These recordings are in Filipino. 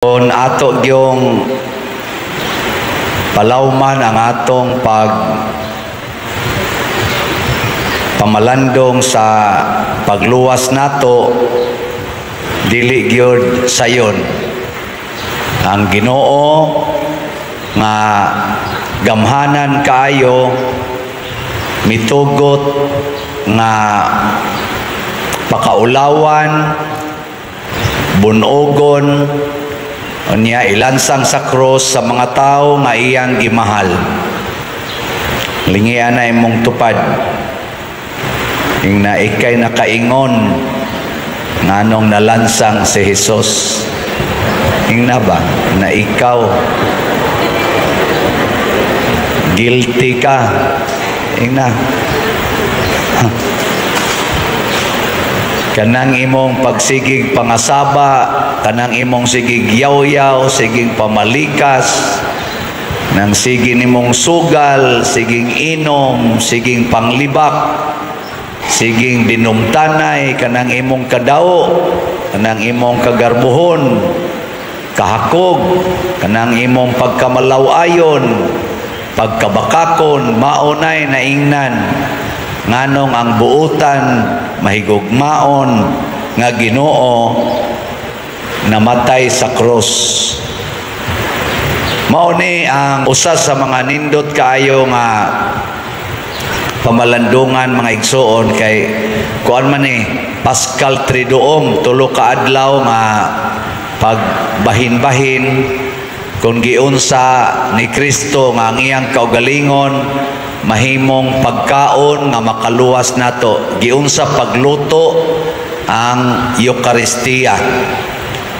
Kung ato yung palawman ang atong pamalandong sa pagluwas nato, dili gyud sayon ang Ginoo nga gamhanan kaayo mitugot nga pakaulawan, bunogon niya ilansang sa cross sa mga tao nga iyang gimahal. Lingian na imong tupad ing na ikay nakaingon nganong nalansang si Jesus. Ing na ba na ikaw guilty ka? Ing na kanang imong pagsigig pangasaba, kanang imong sigig yaw-yaw, sigig pamalikas, nang sigig nimong sugal, sigig inom, sigig panglibak, sigig dinumtanay, kanang imong kadaw, kanang imong kagarbuhon, kahakog, kanang imong pagkamalaw-ayon, pagkabakakon, maunay na ingnan, nganong ang buutan mahigugmaon nga Ginoo namatay sa cross. Mao ni ang usa sa mga nindot kaayo nga pamalandungan mga igsoon kay kuan man ni Pascal Triduong tulo ka adlaw nga pagbahin-bahin kung giunsa ni Kristo nga ang iyang kaugalingon mahimong pagkaon nga makaluwas nato, giunsa pagluto ang Eucharistia.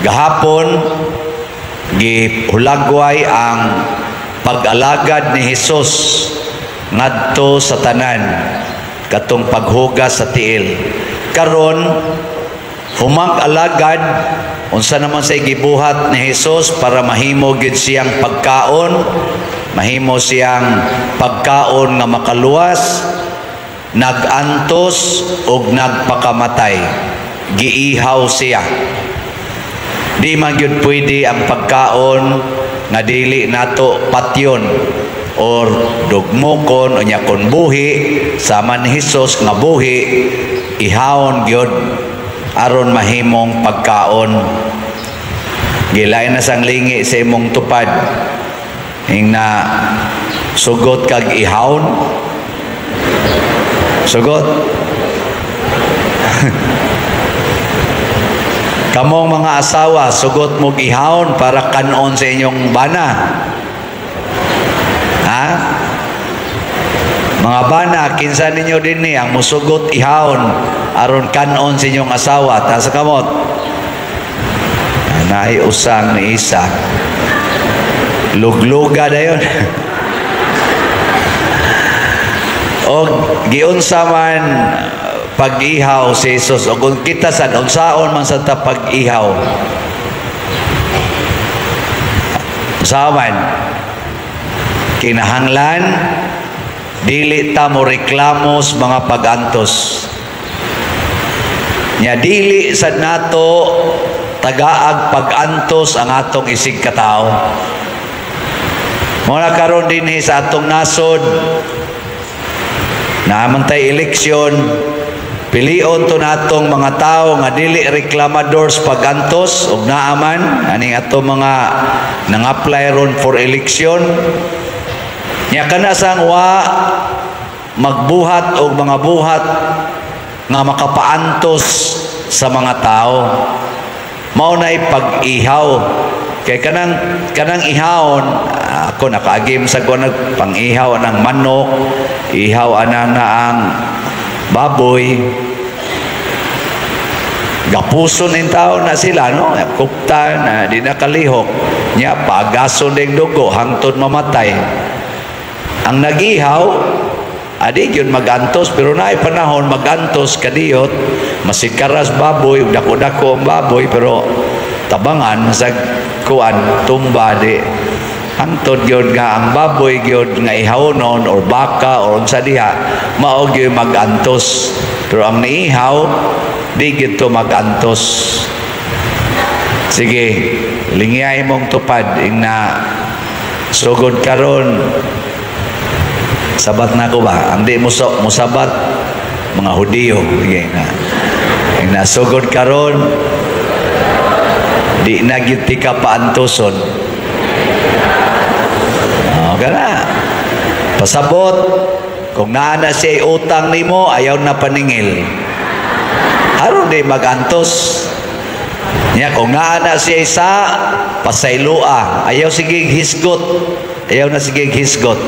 Gahapon gihulagway ang pag-alagad ni Jesus ngadto sa tanan katong paghugas sa tiil. Karon humang alagad unsa naman sa gibuhat ni Jesus para mahimo gid siyang pagkaon, mahimo siyang pagkaon nga makaluwas, nagantos ug nagpakamatay, giihaw siya. Di man gyud pwede ang pagkaon nga dili nato patyon or dugmokon o nya kon buhi sama ni Hesus nga buhi ihawon gyud aron mahimong pagkaon. Gilain na sang lingi sa imong tupad ing na sugot kag ihawon, sugot kamong mga asawa sugot mo ihawon para kanon sa inyong bana, ha? Mga bana, kinsa ninyo din ni ang musugot ihawon aron kanon sa inyong asawa ta sa kamot naay usang ni isa lugluga dayon. O giunsa man pag-ihaw si Jesus o kung kita sa unsaon man sa pag-ihaw saman kinahanglan dili ta mo reklamos mga pagantos nya dili sad nato tagaag pagantos ang atong isig katao. Muna karon din sa atong nasod naamantay eleksyon, pilion to natong mga tao nga dili reklamadors pagantos ug naaman aning ato mga nang-apply ron for election nya kana sang wa magbuhat og mga buhat nga makapaantos sa mga tao. Mao nay pag-ihaw kay kanang ihawon ako nakaagim sa ko pang-ihaw ng manok, ihaw ana na ang baboy, gapuson in tao na sila no, kukta na di nakalihok nya pagason ding dugo hangtod mamatay. Ang nag-ihaw adi yun magantos pero naay panahon magantos kadiyot masikaras baboy ug dako-dako ang baboy pero tabangan sa kuan tumba di hangtod gyud nga ang baboy gyud nga ihawnon or baka or unsa diha mao gyud magantos pero ang niihaw di gyud to magantos. Sige, lingiyay mong tupad ing na sugod karon. Sabat na ko ba? Ang di musabat mga Hudiyo. Sige na. Ing nasugod karon di na gyud ti ka paantuson. Kana. Pasabot kung naa na siya utang nimo, ayaw na paningil. Aron di magantos. Nya kung naa na siya isa, pasaylua, ayaw sige hisgot. Ayaw na sige hisgot.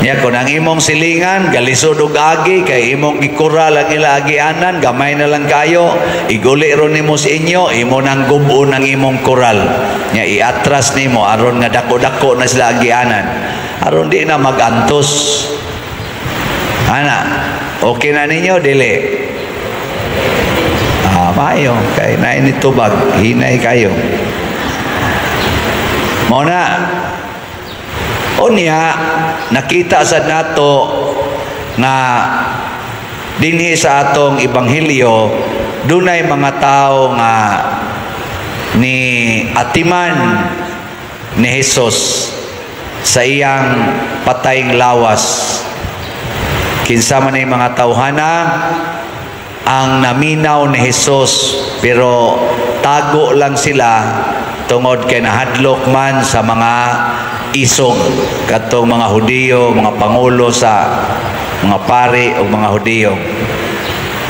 Nya kung ang imong silingan galisod og agi kay imong gikura lang ila agianan, gamay na lang kayo, iguli ron nimo sa inyo, imo nang gubo ng imong kural. Nya iatras nimo aron nga dako-dako na sila agianan. Aron di na magantos. Ana, okay na ninyo dili? Mayo kay na initubag, hinay kayo. Mao na. Unya nakita sad nato nga dinhi sa atong ebanghelyo dunay mga tao nga ni atiman ni Hesus sa iyang patayng lawas. Kinsa man ay mga tawhana ang naminaw ni Hesus, pero tago lang sila tungod kay nahadlok man sa mga isog katong mga Hudiyo, mga pangulo sa mga pari o mga Hudiyo.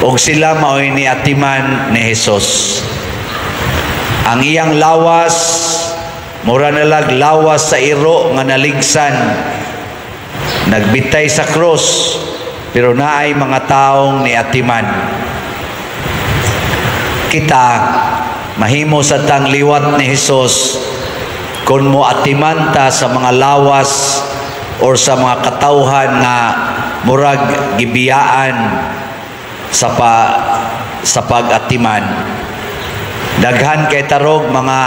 Og sila mao'y ni atiman ni Hesus. Ang iyang lawas mura nalag lawas sa iro nga naligsan, nagbitay sa krus, pero naay mga taong ni atiman. Kita mahimo sa tang liwat ni Hesus kung mo atimanta sa mga lawas or sa mga katawhan nga murag gibiyaan sa pag-atiman. Daghan kay tarog mga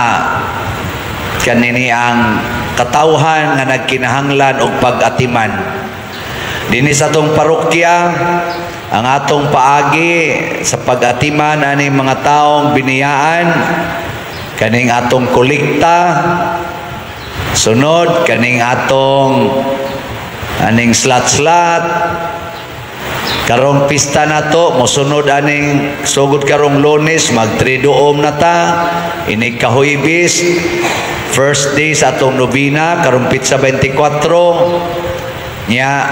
kanini ang katawhan nga nagkinahanglan og pag-atiman. Dinhi sa atong parokya ang atong paagi sa pag-atiman ani mga taong biniyaan, kaning atong kolekta, sunod kaning atong aning slat-slat, karong pista na to mosunod aning sugod karong Lunes mag-triduom na ta, ini kahuybis first day sa atong nobina karong Pitsa 24 nya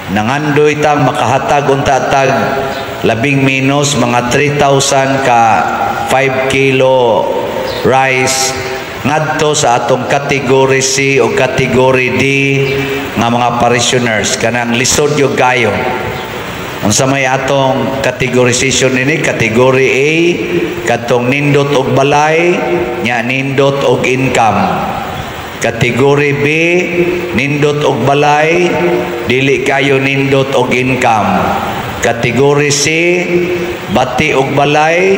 nangandoy tang makahatag unta tag labing minus mga 3,000 ka 5 kilo rice ngadto sa atong category C o category D nga mga parishioners kanang lisod yung gayo. Unsa may atong categorization nini, category A katong nindot og balay nya nindot og income. Kategory B, nindot og balay, dili kayo nindot og income. Kategory C, bati og balay,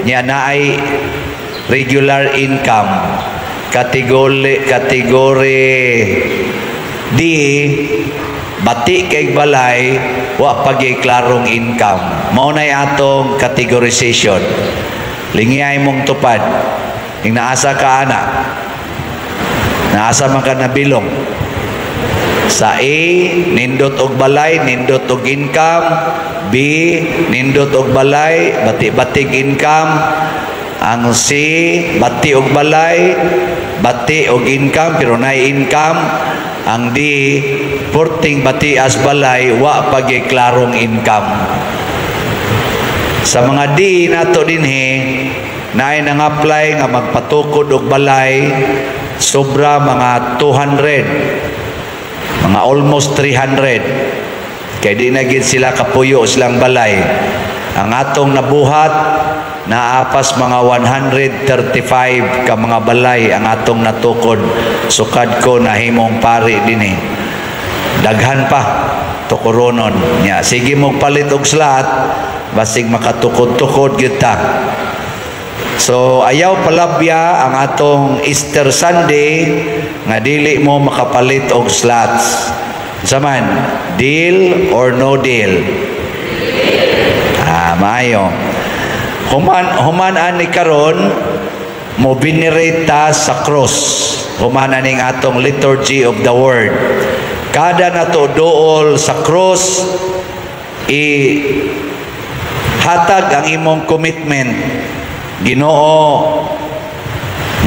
nya naay regular income. Kategory D, bati kay balay, wa pagay klarong income. Mao nay atong categorization. Lingiyay mong tupad. Ing naasa ka ana. Naasa man ka nabilong. Sa A, nindot og balay, nindot og income. B, nindot og balay, bati-batig income. Ang C, bati og balay, bati og income, pero naay income. Ang D, porting bati as balay, wa pagay klarong income. Sa mga D nato dinhi, naay nang-apply nga magpatukod og balay, sobra mga 200, mga almost 300. Kaya di na gid sila kapuyo silang balay. Ang atong nabuhat, naapas mga 135 ka mga balay ang atong natukod. Sukad ko na himong pari din eh. Daghan pa, tukuronon. Ya, sige mo palit og slat, basig makatukod-tukod gyud ta. So ayaw palabya ang atong Easter Sunday nga dili mo makapalit og slots. Saman, deal or no deal? Maayo. Human ani karon mo venerate ta sa cross. Humana ning atong liturgy of the word. Kada nato dool sa cross, hatag ang imong commitment. Ginoo,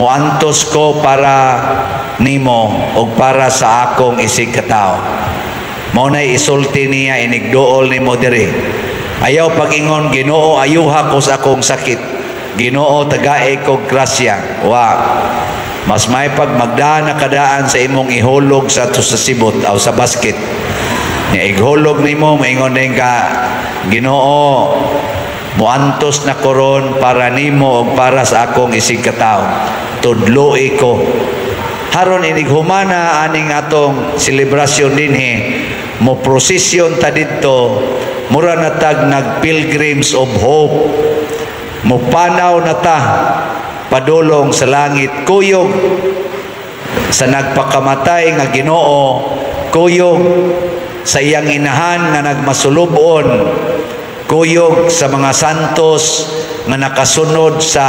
muantos ko para nimo o para sa akong isig katao. Mao nay isulti niya inigdool nimo diri. Ayaw pag-ingon, Ginoo, ayuha ko sa akong sakit. Ginoo, tagae ko grasya. Wa. Mas may pag magdaan na kadaan sa imong ihulog sa sibot o sa basket. Nga ighulog nimo, maingon din ka, Ginoo, muantos na koron para nimo o para sa akong isig katao. Tudloi ko. Haron inighumana aning atong selebrasyon dinhi, mo prosesyon ta didto, mura na tag nag-pilgrims of hope. Mo panaw na ta padulong sa langit, kuyog sa nagpakamatay nga Ginoo, kuyog sa iyang inahan nga nagmasulubon, kuyog sa mga santos nga nakasunod sa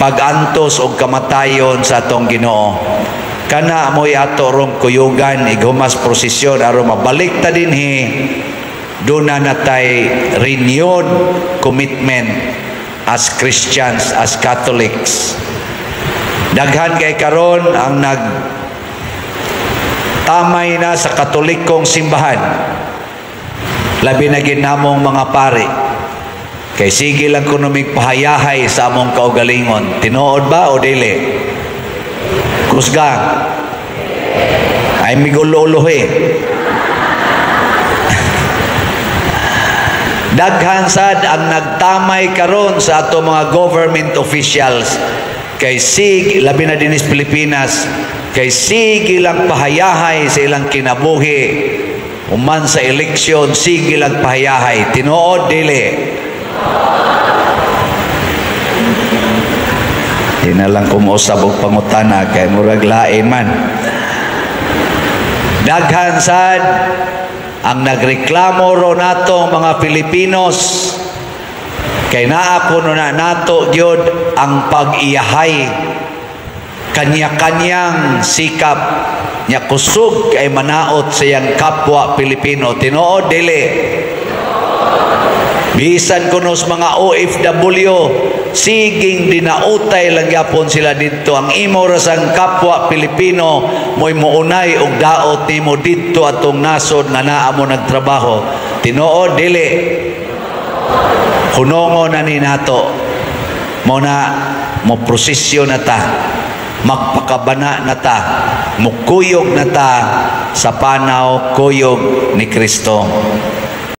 pag-antos o kamatayon sa atong Ginoo. Kana mo'y ato rong kuyugan, ighumas prosesyon, aron mabalik ta dinhi, doon na natay renewed commitment as Christians, as Catholics. Daghan kay karon ang tamay na sa Katolikong simbahan. Labi na ginamong mga pari. Kay sige lang kuno migpahayahay sa among kaugalingon. Tinuod ba o dili? Kusga. Ay migulo-ulohe. Daghan sad ang nagtamay karon sa ato mga government officials. Kay sige, labi na dinis Pilipinas, kay sige lang pahayahay sa ilang kinabuhi. Uman sa eleksyon, sige lang pahayahay. Tinuod dili. Di na lang kumuusab og pangutana kay murag lain man. Daghan sad ang nagreklamo ro nato mga Pilipinos, kay naa kuno na nato gyud ang pag-iyahay, kanya-kanyang sikap nya kusog kay manaot sa iyang kapwa Pilipino. Tinuod dili. Bisan kunos mga OFW, siging dinautay lang yapon sila dito. Ang imo rasang kapwa Pilipino mo'y muunay og daot nimo dito atong nasod nga naa mo nagtrabaho. Tinuod dili. Hunongon na ni nato. Mo na mo prosesyon na ta. Magpakabana na ta. Mukuyog na ta sa panaw kuyog ni Kristo.